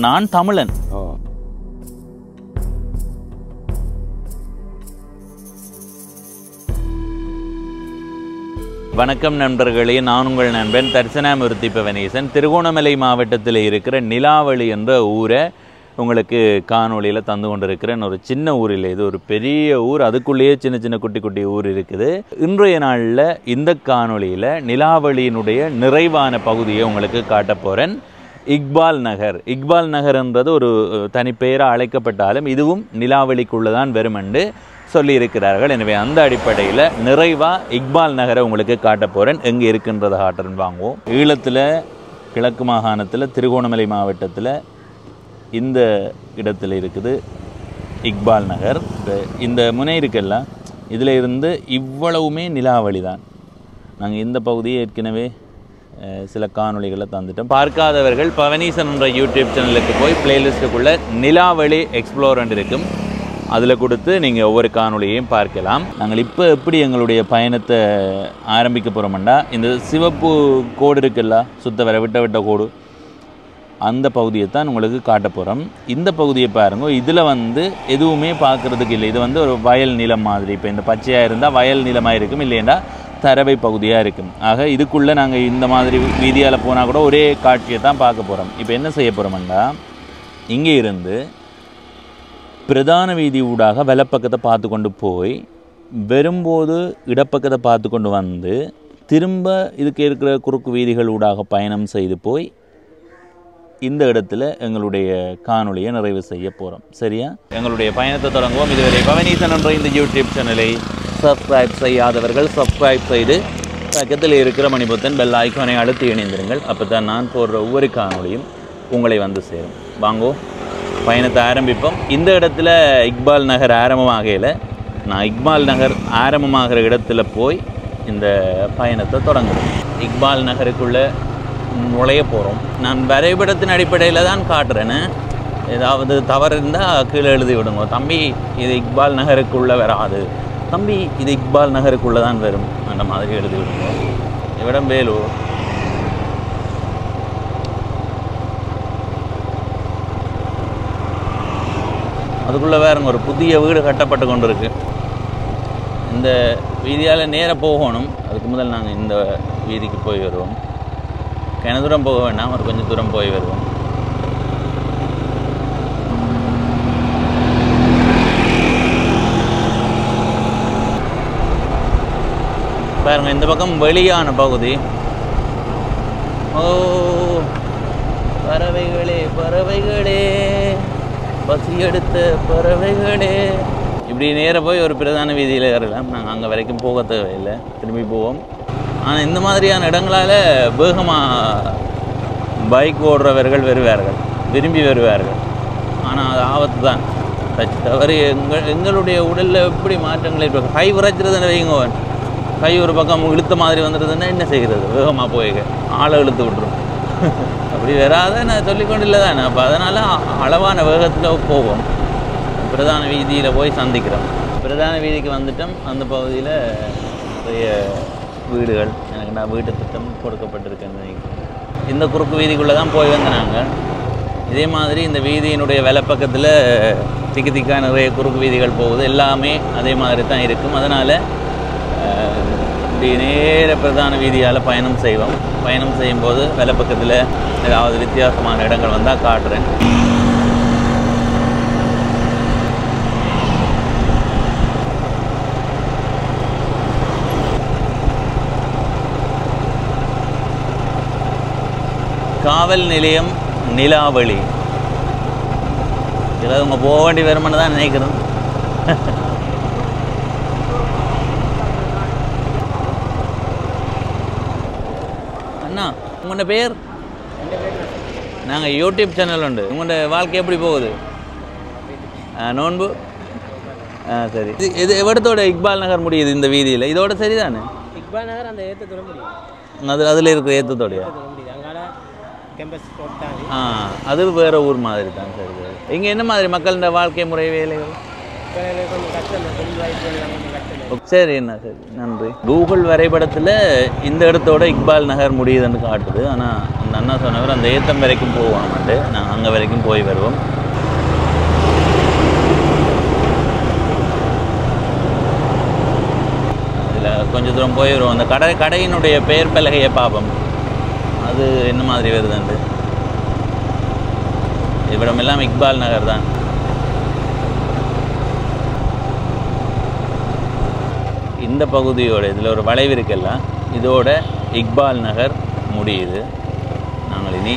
நான் தமிழன். வணக்கம் நண்பர்களே, நான் உங்கள் நண்பன் தர்சனாமூர்த்தி பவனேசன். திருகோணமலை மாவட்டத்தில் இருக்கிற நிலாவளி என்ற ஊரை உங்களுக்கு காணொளியில் தந்து கொண்டிருக்கிறேன். ஒரு சின்ன ஊர் இல்லை, இது ஒரு பெரிய ஊர். அதுக்குள்ளேயே சின்ன சின்ன குட்டி குட்டி ஊர் இருக்குது. இன்றைய நாளில் இந்த காணொளியில் நிலாவளியினுடைய நிறைவான பகுதியை உங்களுக்கு காட்ட போகிறேன். இக்பால் நகர். இக்பால் நகர்ன்றது ஒரு தனிப்பெயராக அழைக்கப்பட்டாலும் இதுவும் நிலாவளிக்குள்ளே தான் வரும் என்று சொல்லியிருக்கிறார்கள். எனவே அந்த அடிப்படையில் நிறைவாக இக்பால் நகரை உங்களுக்கு காட்ட போகிறேன். எங்கே இருக்குன்றதை காட்டுறேன்னு வாங்குவோம். ஈழத்தில் கிழக்கு மாகாணத்தில் திருகோணமலை மாவட்டத்தில் இந்த இடத்துல இருக்குது இக்பால் நகர். இந்த முனை இருக்குல்ல, இதில் இருந்து இவ்வளவுமே நிலாவளி தான். நாங்கள் இந்த பகுதியை ஏற்கனவே சில காணொளிகளை தந்துட்டோம். பார்க்காதவர்கள் பவனீசன் என்ற யூடியூப் சேனலுக்கு போய் பிளேலிஸ்ட்டுக்குள்ளே நிலாவளி எக்ஸ்ப்ளோரண்ட் இருக்கும், அதில் கொடுத்து நீங்கள் ஒவ்வொரு காணொளியையும் பார்க்கலாம். நாங்கள் இப்போ எப்படி எங்களுடைய பயணத்தை ஆரம்பிக்க போகிறோம்னா, இந்த சிவப்பு கோடு இருக்குல்ல, சுத்த வர விட்ட கோடு, அந்த பகுதியை தான் உங்களுக்கு காட்ட போகிறோம். இந்த பகுதியை பாருங்க. இதில் எதுவுமே பார்க்குறதுக்கு இல்லை. இது ஒரு வயல் நிலம் மாதிரி. இப்போ இந்த பச்சையாக இருந்தால் வயல் நிலமாக இருக்கும், இல்லைன்னா தரவை பகுதியாக இருக்கும். ஆக இதுக்குள்ளே நாங்கள் இந்த மாதிரி வீதியால் போனால் கூட ஒரே காட்சியை தான் பார்க்க போகிறோம். இப்போ என்ன செய்ய போகிறோம்னா, இங்கே இருந்து பிரதான வீதி ஊடாக வலப்பக்கத்தை பார்த்து கொண்டு போய் வரும்போது இடப்பக்கத்தை பார்த்து கொண்டு வந்து திரும்ப இதுக்கு இருக்கிற குறுக்கு வீதிகள் ஊடாக பயணம் செய்து போய் இந்த இடத்துல எங்களுடைய காணொளியை நிறைவு செய்ய போகிறோம். சரியா? எங்களுடைய பயணத்தை தொடங்குவோம். இதுவரை பவனீசன் என்ற இந்த யூடியூப் சேனலை சப்ஸ்கிரைப் செய்யாதவர்கள் சப்ஸ்கிரைப் செய்து பக்கத்தில் இருக்கிற மணிபொத்தன் பெல் ஐக்கானை அழுத்தி இணைந்திருங்கள். அப்போ தான் நான் போடுற ஒவ்வொரு காணொளியும் உங்களை சேரும். வாங்கோ, பயணத்தை ஆரம்பிப்போம். இந்த இடத்துல இக்பால் நகர் ஆரம்பமாகையில் நான் இக்பால் நகர் ஆரம்பமாகிற இடத்துல போய் இந்த பயணத்தை தொடங்குறேன். இக்பால் நகருக்குள்ளே நுழைய போகிறோம். நான் வரைபடத்தின் அடிப்படையில் தான் காட்டுறேன்னு. ஏதாவது தவறு இருந்தால் கீழே எழுதி விடுங்க. தம்பி, இது இக்பால் நகருக்குள்ளே வராது, தம்பி இது இக்பால் நகருக்குள்ளே தான் வரும், அந்த மாதிரி எழுதி விடுங்க. இவ்விடம் வேலூர். அதுக்குள்ளே வேறுங்க ஒரு புதிய வீடு கட்டப்பட்டு கொண்டு இருக்கு. இந்த வீதியால் நேராக போகணும். அதுக்கு முதல் நாங்கள் இந்த வீதிக்கு போய் வருவோம். கிண தூரம் போக வேண்டாம், ஒரு கொஞ்சம் தூரம் போய் வருவோம். பாருங்க, இந்த பக்கம் வெளியான பகுதி. ஓ பறவைகளே பறவைகளே, பசி எடுத்த பறவைகளே. இப்படி நேராக போய் ஒரு பிரதான வீதியில் ஏறலாம். நாங்கள் அங்கே வரைக்கும் போக தேவையில்லை, திரும்பி போவோம். ஆனால் இந்த மாதிரியான இடங்களால் வேகமாக பைக் ஓடுறவர்கள் வருவார்கள், விரும்பி வருவார்கள். ஆனால் அது ஆபத்து தான். தவறு எங்களுடைய உடலில் எப்படி மாற்றங்கள் இருக்கும். கை விரைச்சிருதுன்னு வைங்க, கை ஒரு பக்கம் இழுத்த மாதிரி வந்துடுதுன்னா என்ன செய்கிறது? வேகமாக போய் ஆளை இழுத்து விட்டுரும். அப்படி வராத நான் சொல்லிக்கொண்டு இல்லை தானே. அப்போ அதனால் அளவான வேகத்தில் போவோம். பிரதான வீதியில் போய் சந்திக்கிறோம். பிரதான வீதிக்கு வந்துட்டோம். அந்த பகுதியில் நிறைய வீடுகள், எனக்கு நான் வீட்டு திட்டம் கொடுக்கப்பட்டிருக்கேன்னு நினைக்கிறேன். இந்த குறுக்கு வீதிக்குள்ளே தான் போய் வந்தாங்க. இதே மாதிரி இந்த வீதியினுடைய வலப்பக்கத்தில் திக்கு திக்காக நிறைய குறுக்கு வீதிகள் போகுது. எல்லாமே அதே மாதிரி தான் இருக்கும். அதனால் இப்படி நேர பிரதான வீதியால் பயணம் செய்வோம். பயணம் செய்யும்போது வலப்பக்கத்தில் ஏதாவது வித்தியாசமான இடங்கள் வந்தால் காட்டுறேன். காவல் நிலையம் நிலாவளி. இதில் அவங்க போக வேண்டி வருமானு தான் நினைக்கிறேன். அண்ணா, உங்களோட பேர்? நாங்கள் யூடியூப் சேனல் உண்டு. உங்களோட வாழ்க்கை எப்படி போகுது? நோன்பு? சரி. இது எவ்வளத்தோட இக்பால் நகர் முடியுது இந்த வீதியில்? இதோட சரிதானே? இக்பால் நகர் அந்த ஏற்றத்தோட முடியும். அதில் இருக்கிற ஏற்றத்தோடையா? அது வேறு ஊர் மாதிரி தான். சரி சரி. இங்கே என்ன மாதிரி மக்களோட வாழ்க்கை முறை வேலைகள்? கொஞ்சம் கஷ்டம் தான், தொழில் வாய்ப்பு எல்லாம் கொஞ்சம் கஷ்டம். சரி என்ன சரி நன்றி. கூகுள் வரைபடத்தில் இந்த இடத்தோட இக்பால் நகர் முடியுதுன்னு காட்டுது. ஆனால் அந்த அண்ணா சொன்னவர் அந்த ஏத்தம் வரைக்கும் போவான்ட்டு, நாங்கள் அங்கே வரைக்கும் போய் வருவோம். இதில் கொஞ்சம் தூரம் போய் வருவோம். அந்த கடையினுடைய பெயர் பலகையை பார்ப்போம், அது என்ன மாதிரி வருதுண்டு. இவ்விடமெல்லாம் இக்பால் நகர் தான். இந்த பகுதியோட இதில் ஒரு வளைவு இருக்குல்ல, இதோட இக்பால் நகர் முடியுது. நாங்கள் இனி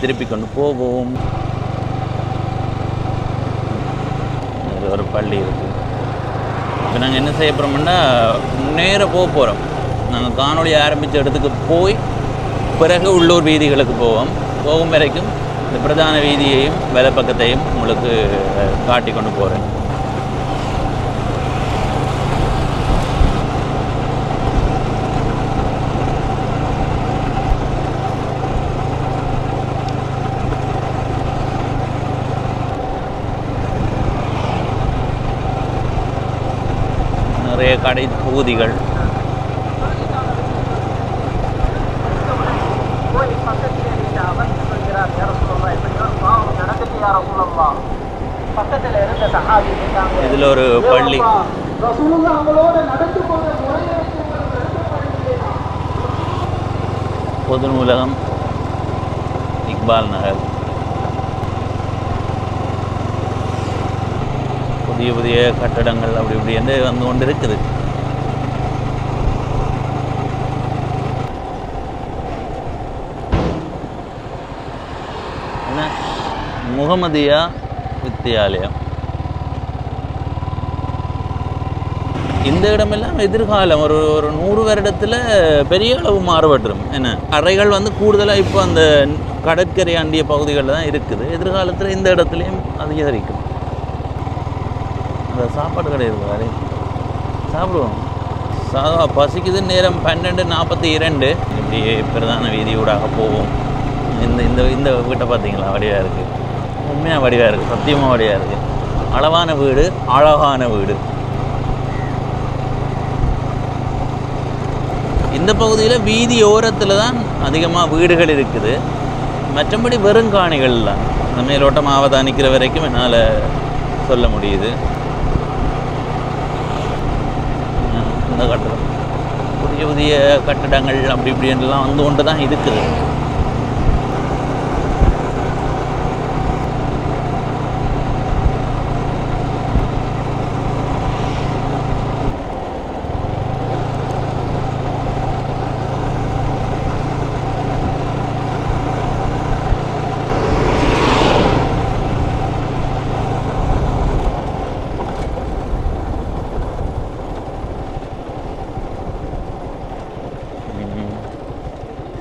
திருப்பி கொண்டு போவோம். இதில் ஒரு பள்ளி இருக்குது. இப்போ நாங்கள் என்ன செய்ய போகிறோம்னா நேராக போக போகிறோம். நாங்கள் காணொளி ஆரம்பித்த இடத்துக்கு போய் பிறகு உள்ளூர் வீதிகளுக்கு போகும் வரைக்கும் இந்த பிரதான வீதியையும் வேலை பக்கத்தையும் உங்களுக்கு காட்டி கொண்டு போகிறேன். நிறைய கடை தொகுதிகள். இதில் ஒரு பள்ளி. பொது நூலகம், இக்பால் நகர். புதிய புதிய கட்டடங்கள் அப்படி இப்படி என்று வந்து கொண்டு இருக்குது. என்ன முகமதியா வித்தியாலயம். இந்த இடமெல்லாம் எதிர்காலம் ஒரு 100 வருடத்தில் பெரிய அளவு மாறுபட்டுரும். என்ன அறைகள் வந்து கூடுதலாக இப்போ அந்த கடற்கரை அண்டிய பகுதிகளில் தான் இருக்குது. எதிர்காலத்தில் இந்த இடத்துலையும் அதிகரிக்கும். அந்த சாப்பாடு கடை இருக்காரு, சாப்பிடுவோம். பசிக்குது. நேரம் 12:42. இப்படி பிரதான வீதியூடாக போவோம். இந்த வீட்டை பார்த்தீங்களா, வடிவாக இருக்குது. உண்மையாக வடிவாக இருக்குது, சத்தியமாக வடிவாக இருக்குது. அளவான வீடு, அழகான வீடு. இந்த பகுதியில் வீதி ஓரத்தில் தான் அதிகமாக வீடுகள் இருக்குது. மற்றபடி வெறுங்காணிகள் தான். இந்த மேலோட்டம் அவதானிக்கிற வரைக்கும் என்னால் சொல்ல முடியுது. இந்த கட்டடம் புதிய புதிய கட்டடங்கள் அப்படி இப்படின்லாம் வந்து கொண்டு தான் இருக்குது.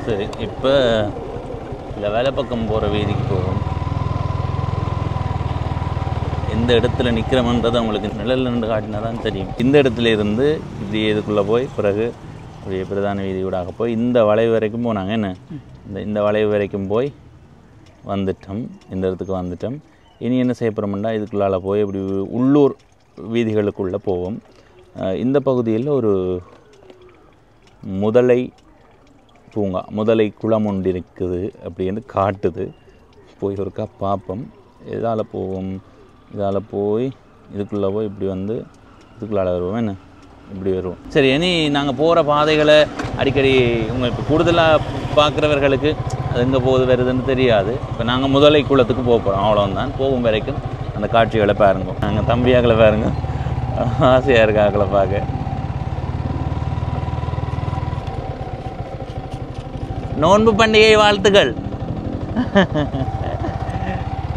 சரி, இப்போ இல்லை வேலை பக்கம் போகிற வீதிக்கு போகும். எந்த இடத்துல நிற்கிறோம்ன்றது அவங்களுக்கு நிழல் நின்று காட்டினா தான் தெரியும். இந்த இடத்துல இருந்து இப்படி இதுக்குள்ளே போய் பிறகு அப்படியே பிரதான வீதியூடாக போய் இந்த வளைவு வரைக்கும் போனாங்க. என்ன இந்த வளைவு வரைக்கும் போய் வந்துட்டோம். இந்த இடத்துக்கு வந்துட்டோம். இனி என்ன செய்ய போகிறோம்னா இதுக்குள்ளால் போய் இப்படி உள்ளூர் வீதிகளுக்குள்ளே போவோம். இந்த பகுதியில் ஒரு முதலை பூங்கா, முதலை குளம் ஒன்று இருக்குது அப்படின்னு காட்டுது. போய் ஒருக்கா பார்ப்போம். இதால் போவோம். இதால் போய் இதுக்குள்ளே போய் இப்படி வந்து இதுக்குள்ளால் வருவோம். என்ன இப்படி வருவோம். சரி, இனி நாங்கள் போகிற பாதைகளை அடிக்கடி உங்கள் இப்போ கூடுதலாக பார்க்குறவர்களுக்கு அது எங்கே போகுது வருதுன்னு தெரியாது. இப்போ நாங்கள் முதலை குளத்துக்கு போக போகிறோம், அவ்வளோதான். போகும் வரைக்கும் அந்த காட்சிகளை பாருங்க. நாங்கள் தம்பியாக்களை பாருங்க, ஆசையாக இருக்காக்களை பார்க்க. நோன்பு பண்டிகை வாழ்த்துக்கள்.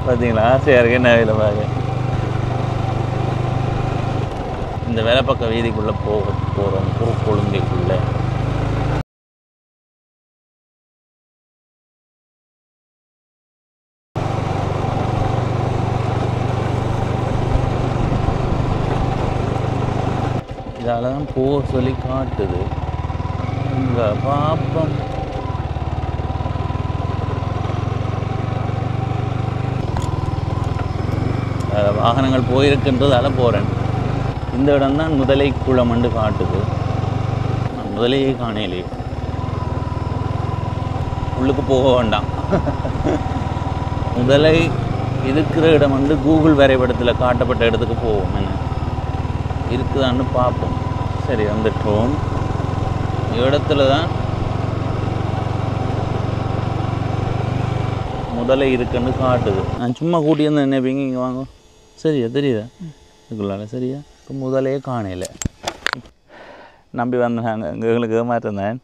பார்த்தீங்களா, ஆசையாக இருக்கு என்ன வேலை பார்க்க. இந்த வேலை பக்க வீதிக்குள்ளே போகிறோம். குறுக்கொழுங்கைக்குள்ளே இதால் தான் போக சொல்லி காட்டுது. இங்கே பாப்பம். வாகனங்கள் போயிருக்கின்றதால போகிறேன். இந்த இடம் தான் முதலை குளம் காட்டுது. நான் முதலையே காணையிலே, உள்ளுக்கு போக வேண்டாம். முதலை இருக்கிற இடம் கூகுள் வரைபடத்தில் காட்டப்பட்ட இடத்துக்கு போவோம். என்ன இருக்குதான்னு பார்ப்போம். சரி, வந்துட்டோம். இடத்துல தான் முதலை இருக்குன்னு காட்டுது. நான் சும்மா கூட்டி வந்து நினைப்பீங்க, இங்கே வாங்க. சரியா தெரியுதா இதுக்குள்ளால? சரியா இப்போ முதலையே காணையில் நம்பி வந்தாங்க. எங்களுக்கு ஏமாற்றந்தேன்.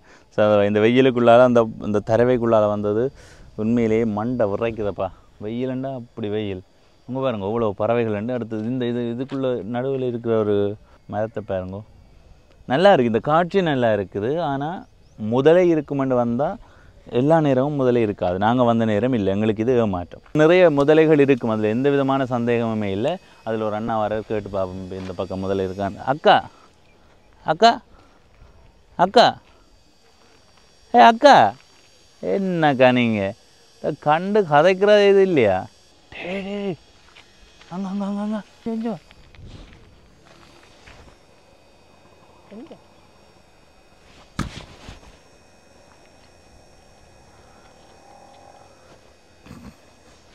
இந்த வெயிலுக்குள்ளால் அந்த தரவைக்குள்ளால் வந்தது உண்மையிலேயே மண்டை விரைக்குதப்பா. வெயிலுண்டா அப்படி வெயில். உங்கள் பாருங்க இவ்வளோ பறவைகள் உண்டு. அடுத்தது இதுக்குள்ளே நடுவில் இருக்கிற ஒரு மரத்தை பாருங்க, நல்லா இருக்குது. இந்த காட்சி நல்லா இருக்குது. ஆனால் முதலை இருக்குமெண்டு வந்தால் எல்லா நேரமும் முதலை இருக்காது. நாங்கள் வந்த நேரம் இல்லை. எங்களுக்கு இது ஏமாற்றம். நிறைய முதலைகள் இருக்கும், அதில் எந்த விதமான சந்தேகமுமே இல்லை. அதில் ஒரு அண்ணா வர கேட்டு பார்ப்போம், இந்த பக்கம் முதலை இருக்கான்னு. அக்கா அக்கா அக்கா அக்கா என்னக்கா நீங்கள் கண்டு கதைக்கிறது இது இல்லையா? அங்கே அங்கே அங்கே அங்கே செஞ்சோம்.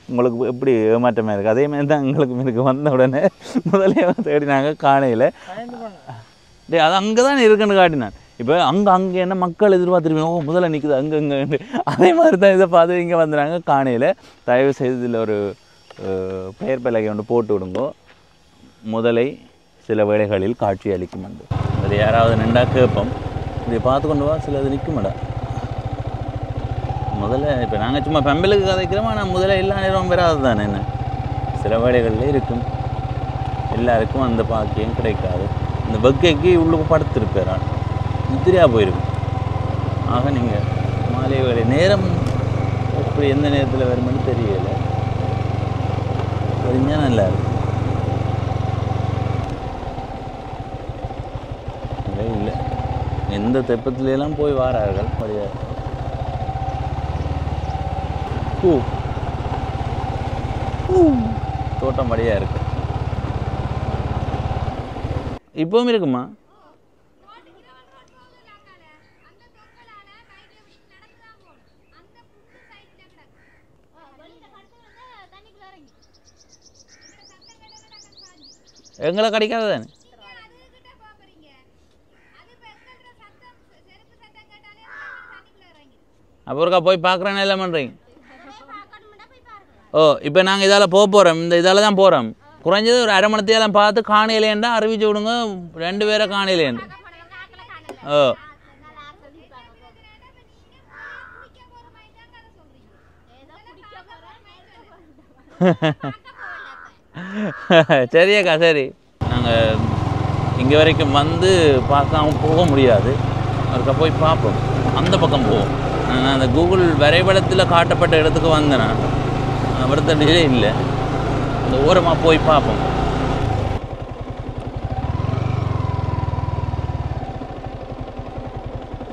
உங்களுக்கு எப்படி ஏமாற்றமாக இருக்குது? அதே மாதிரி தான் எங்களுக்கு வந்த உடனே முதலே தேடினாங்க, காணையில். அது அங்கே தான் இருக்குன்னு காட்டினான். இப்போ அங்கே என்ன மக்கள் எதிர்பார்த்துருப்பீங்க, ஓ முதல்ல நிற்குது அங்கே. அதே மாதிரி தான் இதை பார்த்து இங்கே வந்துடுறாங்க காணையில். தயவு செய்து இதில் ஒரு பெயர் பலகை ஒன்று போட்டு விடுங்கோ. முதலை சில வேளைகளில் காட்சி அளிக்கும். அது யாராவது நின்றா கேட்போம், இதை பார்த்து கொண்டு வா, சில இது நிற்குமாடா. முதல்ல இப்போ நாங்கள் சும்மா பெம்பலுக்கு கதைக்கிறோம், ஆனால் முதல்ல எல்லா நேரமும் வராது தானே. என்ன சில வேளைகளில் இருக்கும், எல்லாருக்கும் அந்த பாக்கியம் கிடைக்காது. இந்த பக்கைக்கு உள்ளுக்கு படுத்திருப்பார், நித்திரியாக போயிருக்கும். ஆக நீங்கள் மாலை வேலை நேரம் எப்படி எந்த நேரத்தில் வருமென்னு தெரியலை. தெரிஞ்சால் நல்லா இருக்கும். இல்லை எந்த தெப்பத்திலெல்லாம் போய் வாரார்கள் முடியாது. தோட்டம் படியாக இருக்கு. இப்பவும் இருக்குமா? எங்களை கிடைக்காது தானே. அப்புறம் போய் பார்க்குறேன்னு எல்லாம் பண்ணுறீங்க. ஓ இப்போ நாங்கள் இதால் போக போகிறோம், இந்த இதால் தான் போகிறோம். குறைஞ்சது ஒரு அரை மணித்தையெல்லாம் பார்த்து காணையிலேண்டா அறிவிச்சு விடுங்க, 2 பேரை காணையிலேண்டு. ஓ சரியக்கா சரி. நாங்கள் இங்கே வரைக்கும் வந்து பார்க்காம போக முடியாது. அதுக்கு போய் பார்ப்போம், அந்த பக்கம் போவோம். நான் அந்த கூகுள் வரைபடத்தில் காட்டப்பட்ட இடத்துக்கு வந்தேன். வருத்தடியே இல்லை, அந்த ஓரமாக போய் பார்ப்போம்.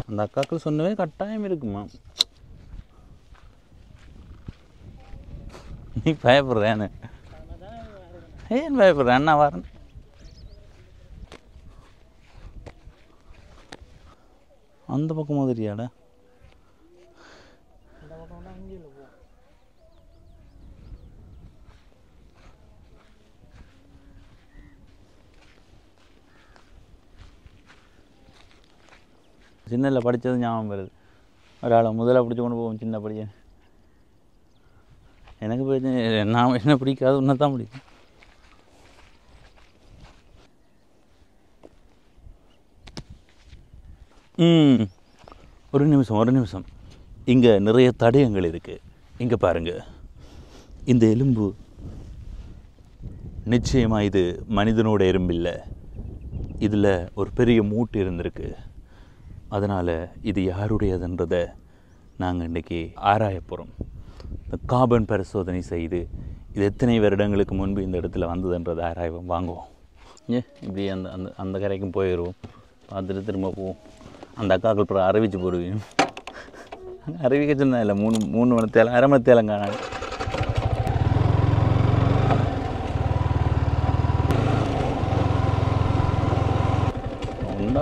அந்த அக்காக்கள் சொன்னவே கட்டாயம் இருக்குமா? நீ பயப்படுறேன்னு? ஏன் பயப்படுற? அண்ணா வரேன். அந்த பக்கம் மாதிரியாடா? சின்னல படித்தது ஞாபகம் வருது. ஒரு ஆளை முதல்ல பிடிச்சி கொண்டு போவோம். சின்ன படிக்க எனக்கு போய் நான் என்ன பிடிக்காது, உன்னை தான் பிடிக்கும். ஒரு நிமிஷம். இங்கே நிறைய தடயங்கள் இருக்குது. இங்கே பாருங்கள், இந்த எலும்பு நிச்சயமாக இது மனிதனோட எறும்பில்லை. இதில் ஒரு பெரிய மூட்டு இருந்திருக்கு. அதனால் இது யாருடையதுன்றதை நாங்கள் இன்றைக்கி ஆராய போகிறோம். இந்த கார்பன் பரிசோதனை செய்து இது எத்தனை வருடங்களுக்கு முன்பு இந்த இடத்துல வந்ததுன்றதை ஆராய்வோம். வாங்குவோம். இப்படி அந்த அந்த அந்த கரைக்கும் போயிடுவோம். பார்த்துட்டு திரும்ப போவோம். அந்த அக்காக்கள் அப்புறம் அறிவிச்சு போடுவீங்க. அறிவிக்க சொன்னா இல்லை, 3 மணி தேலம் 1/2 மணி தேலம் காணாது.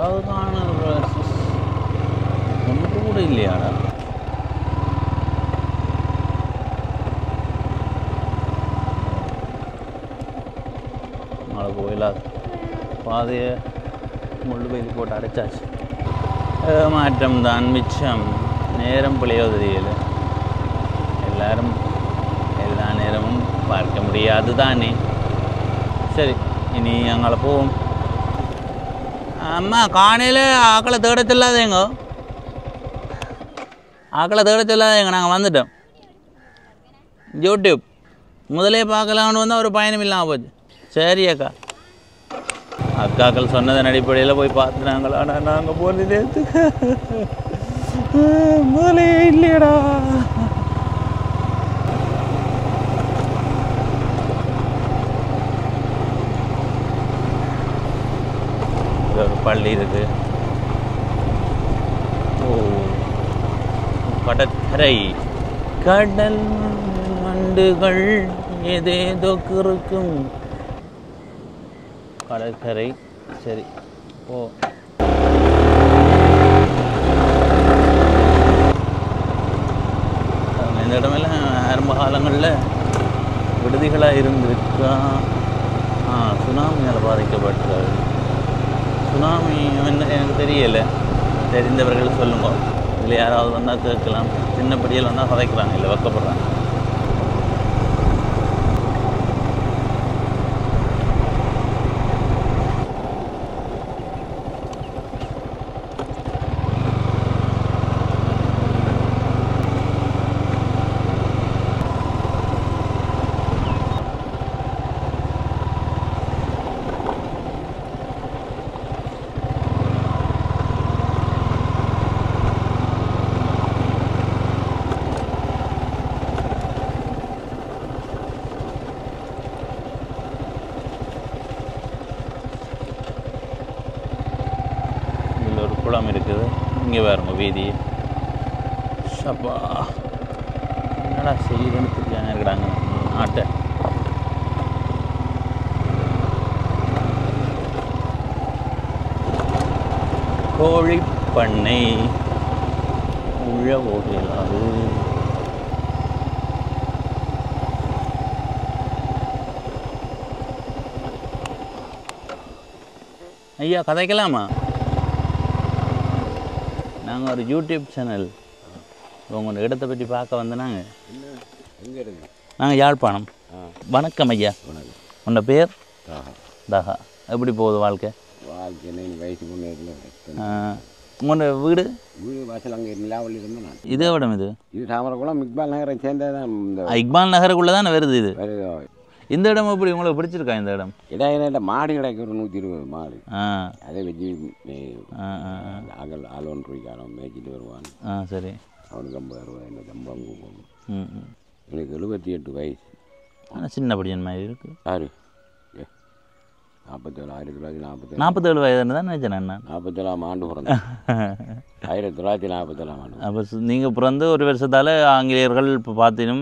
அழகான ஒன்று கூட இல்லையாடா. மழை கோயிலாக பாதையை முள்ளு பயிர் போட்டு அடைச்சாச்சு. மாற்றம் தான் மிச்சம். நேரம் பிழையோ தெரியல. எல்லாரும் எல்லா நேரமும் பார்க்க முடியாது தானே. சரி, இனி அங்கே போவோம். அம்மா காலையில் ஆக்களை தேட சொல்லாதேங்க. ஆக்களை தேட சொல்லாதேங்க, நாங்கள் வந்துட்டோம். யூடியூப் முதலே பார்க்கலாம்னு வந்தால் ஒரு பயணம் இல்லாமல் போச்சு. சரி அக்கா, அக்காக்கள் சொன்னதன் அடிப்படையில் போய் பார்த்துனாங்களா? நாங்கள் போனது முதலே இல்லையடா. ஒரு பள்ளி இருக்கு. ஓ, கடற்கரை. கடல் மண்டுகள் ஏதேதோ இருக்கும். கடற்கரை. சரி ஓ, இந்த இடமெல்லாம் ஆரம்ப காலங்களில் விடுதிகளாக இருந்திருக்கா? சுனாமியால் பாதிக்கப்பட்டார். சுனாமி எனக்கு தெரியலை, தெரிந்தவர்கள் சொல்லுங்க. இதில் யாராவது வந்தால் கேட்கலாம். சின்னப்படியில் வந்தால் கதைக்கிறாங்க, இல்லை வைக்கப்படுறாங்க. குளம் இருக்குது. இங்கே பாருங்க வீதி. ஷப்பா, என்னடா செய்யுதுன்னு தெரியாமல் இருக்கிறாங்க நாட்டை. கோழி பண்ணை உள்ள போகலாது. ஐயா கதைக்கலாமா? நாங்கள் ஒரு யூடியூப் சேனல் உங்களோட இடத்தை பற்றி பார்க்க வந்தோம். நாங்கள் யாழ்ப்பாணம். வணக்கம் ஐயா. உன்னோட பேர்? தாகா. எப்படி போகுது வாழ்க்கை? உங்களோட வீடு? வீடு வாசல் அங்கே நிலாவளி இருந்து நான். இதே இடம் இது? இது தாமரகுளம் இக்பால் நகரை சேர்ந்ததான். இக்பால் நகருக்குள்ளே தானே வருது இது? இந்த இடம் எப்படி உங்களுக்கு பிடிச்சிருக்கா? இந்த இடம் இடம் மாடு கிடைக்க ஒரு 120 மாடு. அதை வச்சு ஆள் 1 ரூபாய்க்காரன் மேய்ச்சிட்டு வருவான். சரி, அவனுக்கு 50 ரூபாய் இந்த சம்பளம் கொடுக்கும். எனக்கு 78 வயசு. ஆனால் சின்ன படியன் மாதிரி இருக்குது. யாரு? 47 47 வயதுன்னு தான் நினைச்சேன் நான். 47ஆம் ஆண்டு பிறந்தேன். 1947ஆம் ஆண்டு. அப்போ நீங்கள் பிறந்து ஒரு வருஷத்தால் ஆங்கிலேயர்கள் இப்போ பார்த்தினும்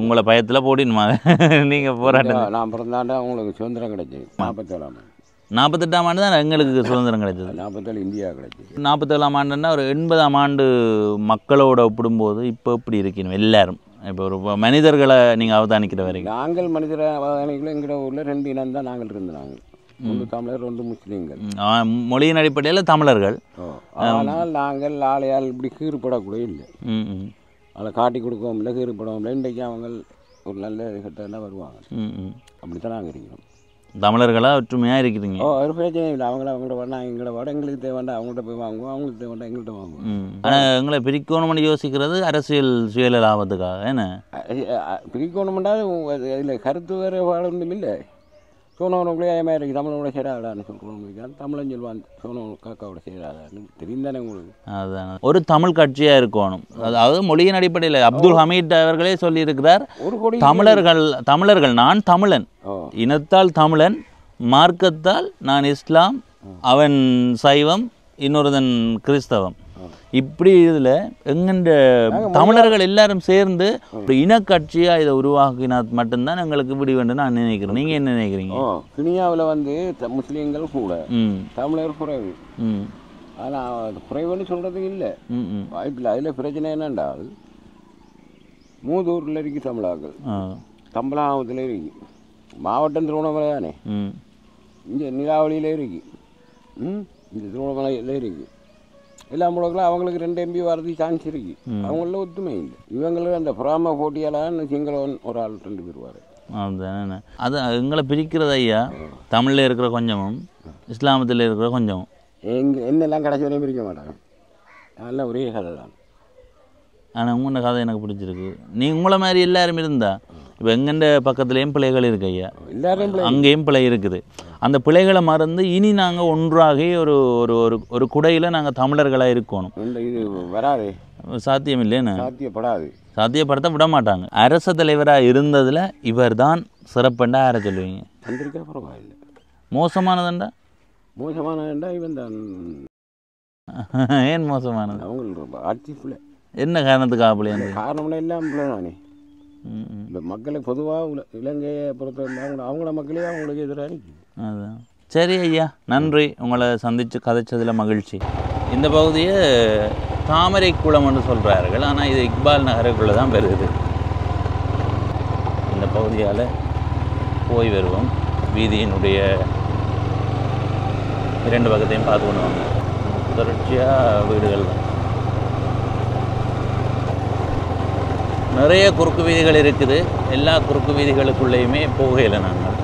உங்களை பயத்தில் போடினுமா நீங்கள் போராட்டம்? நான் பிறந்தாண்டா உங்களுக்கு சுதந்திரம் கிடைச்சி 47ஆம் ஆண்டு. 48ஆம் ஆண்டு தான் எங்களுக்கு சுதந்திரம் கிடைச்சது. 47 இந்தியா கிடைச்சி. 47ஆம் ஆண்டுன்னா ஒரு 80ஆம் ஆண்டு மக்களோட ஒப்பிடும்போது இப்போ எப்படி இருக்கணும் எல்லாரும்? இப்போ ஒரு மனிதர்களை நீங்கள் அவதானிக்கிற வரைக்கும். நாங்கள் மனிதரை அவதானிக்கல. எங்களோட ஊரில் 2 இனம் தான் நாங்கள் இருந்தாங்க. 1 தமிழர் 1 முஸ்லீம்கள். மொழியின் அடிப்படையில் தமிழர்கள். ஆனால் நாங்கள் ஆளையால் இப்படி கீறுபடக்கூட இல்லை. அதை காட்டி கொடுக்கவும் இல்லை, கீறுபடவும் இல்லை. இன்றைக்கு அவங்க ஒரு நல்ல கட்டெல்லாம் வருவாங்க. அப்படித்தான் நாங்கள் இருக்கிறோம். தமிழர்களாக ஒற்றுமையாக இருக்கிறீங்க. ஒரு பிரச்சனை இல்லை. அவங்களோட வேண்டாம், எங்களோட வேட எங்களுக்கு தேவைண்டா அவங்கள்ட்ட போய் வாங்குவோம், அவங்களுக்கு தேவைண்டா எங்கள்கிட்ட வாங்குவோம். ஆனால் எங்களை பிரிக்கணும்னு யோசிக்கிறது அரசியல் சுய லாபத்துக்காக. என்ன பிரிக்கணும்ன்றால் இதில் கருத்து வேறுபாடு ஒன்றும் இல்லை. சோனவனுக்குள்ளே அதே மாதிரி இருக்குது. தமிழோட சேராதான்னு சொல்கிறோம். தமிழன் சொல்லுவான் சோனவன் காக்காவோட சேராதான்னு தெரியும் தானே உங்களுக்கு. அதுதான் ஒரு தமிழ் கட்சியாக இருக்கணும். அதாவது மொழியின் அடிப்படையில் அப்துல் ஹமீத் அவர்களே சொல்லியிருக்கிறார், தமிழர்கள் நான் தமிழன், இனத்தால் தமிழன், மார்க்கத்தால் நான் இஸ்லாம், அவன் சைவம், இன்னொருதன் கிறிஸ்தவம். இப்படி இதில் எங்கெண்ட தமிழர்கள் எல்லாரும் சேர்ந்து ஒரு இனக்கட்சியாக இதை உருவாக்கினா மட்டும்தான் எங்களுக்கு இப்படி வேண்டும் நான் நினைக்கிறேன். நீங்கள் என்ன நினைக்கிறீங்க? கினியாவில் வந்து முஸ்லீம்கள் கூட தமிழர் குறைவு. ஆனால் குறைவுன்னு சொல்கிறதுக்கு இல்லை, வாய்ப்பில்லை. அதில் பிரச்சனை என்னென்றால் மூதூரில் இருக்கு தமிழாக்கள், தம்பலாபத்தில் இருக்கு, மாவட்டம் திருவண்ணாமலை தானே, இங்கே நிலாவளியில் இருக்கு, இந்த திருவண்ணாமலையில் இருக்கு. எல்லா முழக்கெல்லாம் அவங்களுக்கு 2 MP வரதுக்கு சான்ஸ் இருக்கு. அவங்கள ஒத்துமை இல்லை. இவங்களுக்கு அந்த புறாம போட்டியால் சிங்களவன் ஒரு ஆள் 2 பேர் வருவார். அதுதானே அது எங்களை பிரிக்கிறது ஐயா. தமிழில் இருக்கிற கொஞ்சமும் இஸ்லாமத்தில் இருக்கிற கொஞ்சமும் என்னெல்லாம் கடைசி வரையும் பிரிக்க மாட்டாங்க. அதெல்லாம் ஒரே கதை தான். ஆனால் உங்களோட கதை எனக்கு பிடிச்சிருக்கு. நீ உங்களை மாதிரி எல்லாரும் இருந்தா இப்போ எங்கெண்ட பக்கத்துலேயும் பிள்ளைகள் இருக்கு ஐயா, எல்லாரும் அங்கேயும் பிள்ளை இருக்குது. அந்த பிள்ளைகளை மறந்து இனி நாங்கள் ஒன்றாகி ஒரு ஒரு ஒரு குடையில் நாங்கள் தமிழர்களாக இருக்கணும். இது வராது, சாத்தியம் இல்லைன்னு சாத்தியப்படாது, சாத்தியப்படுத்த விட மாட்டாங்க. அரச தலைவராக இருந்ததில் இவர் தான் சிறப்புண்டா யாரை சொல்லுவீங்க? வந்திருக்கா பரவாயில்லை. மோசமானதுண்டா? மோசமானதுண்டா இவன் தான். ஏன் மோசமானது? அவங்க ஆட்சி பிள்ளை. என்ன காரணத்துக்கு ஆப்பிளே? காரணம்னா எல்லாம் பிள்ளை தானே. இந்த மக்களுக்கு பொதுவாக இலங்கையை பொறுத்தவரை அவங்கள மக்களே அவங்களுக்கு எதிராக. அதுதான். சரி ஐயா, நன்றி. உங்களை சந்தித்து கதைச்சதில் மகிழ்ச்சி. இந்த பகுதியை தாமரை குளம்னு சொல்கிறார்கள், ஆனால் இது இக்பால் நகருக்குள்ளே தான் பெறுது. இந்த பகுதியால் போய் வருவோம். வீதியினுடைய 2 பக்கத்தையும் பார்த்து கொண்டு வாங்க. தொடர்ச்சியாக வீடுகள் தான். நிறைய குறுக்கு வீதிகள் இருக்குது. எல்லா குறுக்கு வீதிகளுக்குள்ளேயுமே போகையில் நாங்கள்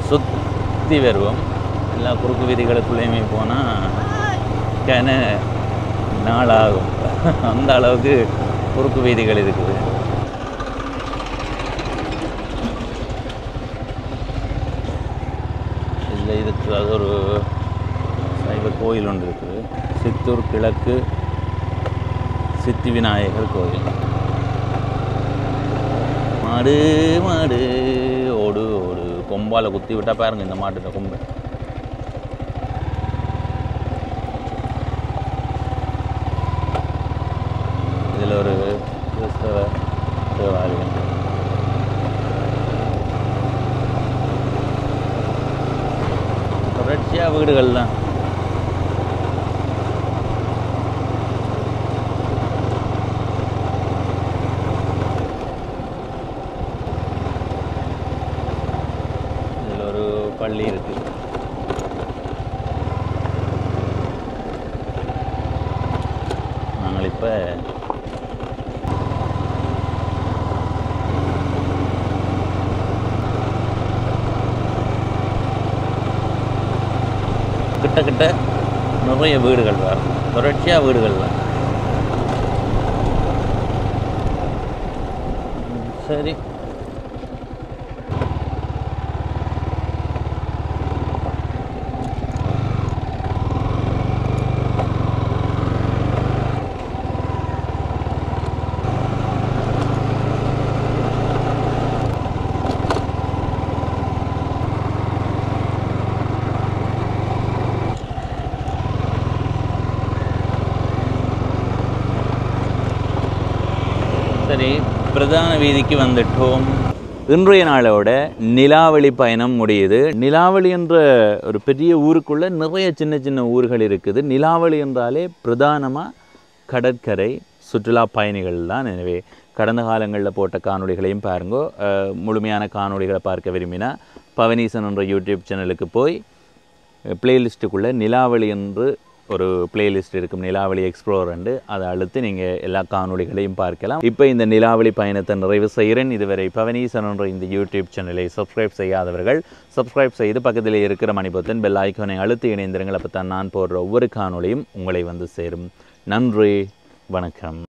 சுற்றி வருவோம். எல்லா குறுக்கு வீதிகளுக்குள்ளேயுமே போனால் கன நாளாகும். அந்த அளவுக்கு குறுக்கு வீதிகள் இருக்குது. இதில் இதுக்கு அது ஒரு சைவ கோயில் ஒன்று இருக்குது. சித்தூர் கிழக்கு சித்தி விநாயகர் கோயில். மாடு மாடு ஓடு ஓடு, கொம்பால் குத்தி விட்டால் பாருங்க இந்த மாட்டு கொம்பு. இதில் ஒரு கிறிஸ்தவ தேவாலயம். தொடர்ச்சியாக வீடுகள் தான். பள்ளி இருக்கு. நாங்கள் இப்போ கிட்ட நிறைய வீடுகள் தான், தொடர்ச்சியாக வீடுகள் தான். சரி, சரி, பிரதான வீதிக்கு வந்துட்டோம். இன்றைய நாளோட நிலாவளி பயணம் முடியுது. நிலாவளி என்ற ஒரு பெரிய ஊருக்குள்ளே நிறைய சின்ன சின்ன ஊர்கள் இருக்குது. நிலாவளி என்றாலே பிரதானமாக கடற்கரை சுற்றுலா பயணிகள் தான். எனவே கடந்த காலங்களில் போட்ட காணொளிகளையும் பாருங்கோ. முழுமையான காணொளிகளை பார்க்க விரும்பினா பவனீசன் என்ற யூடியூப் சேனலுக்கு போய் பிளேலிஸ்ட்டுக்குள்ளே நிலாவளி என்று ஒரு பிளேலிஸ்ட் இருக்கும், நிலாவளி எக்ஸ்ப்ளோர் அண்டு. அதை அழுத்தி நீங்கள் எல்லா காணொளிகளையும் பார்க்கலாம். இப்போ இந்த நிலாவளி பயணத்தை நிறைவு செய்கிறேன். இதுவரை பவனீசன் என்ற இந்த யூடியூப் சேனலை சப்ஸ்கிரைப் செய்யாதவர்கள் சப்ஸ்கிரைப் செய்து பக்கத்தில் இருக்கிற மணிபொத்தன் பெல் ஐக்கானை அழுத்தி இணைந்திருங்கள். அப்போ தான் நான் போடுற ஒவ்வொரு காணொளியும் உங்களை வந்து சேரும். நன்றி, வணக்கம்.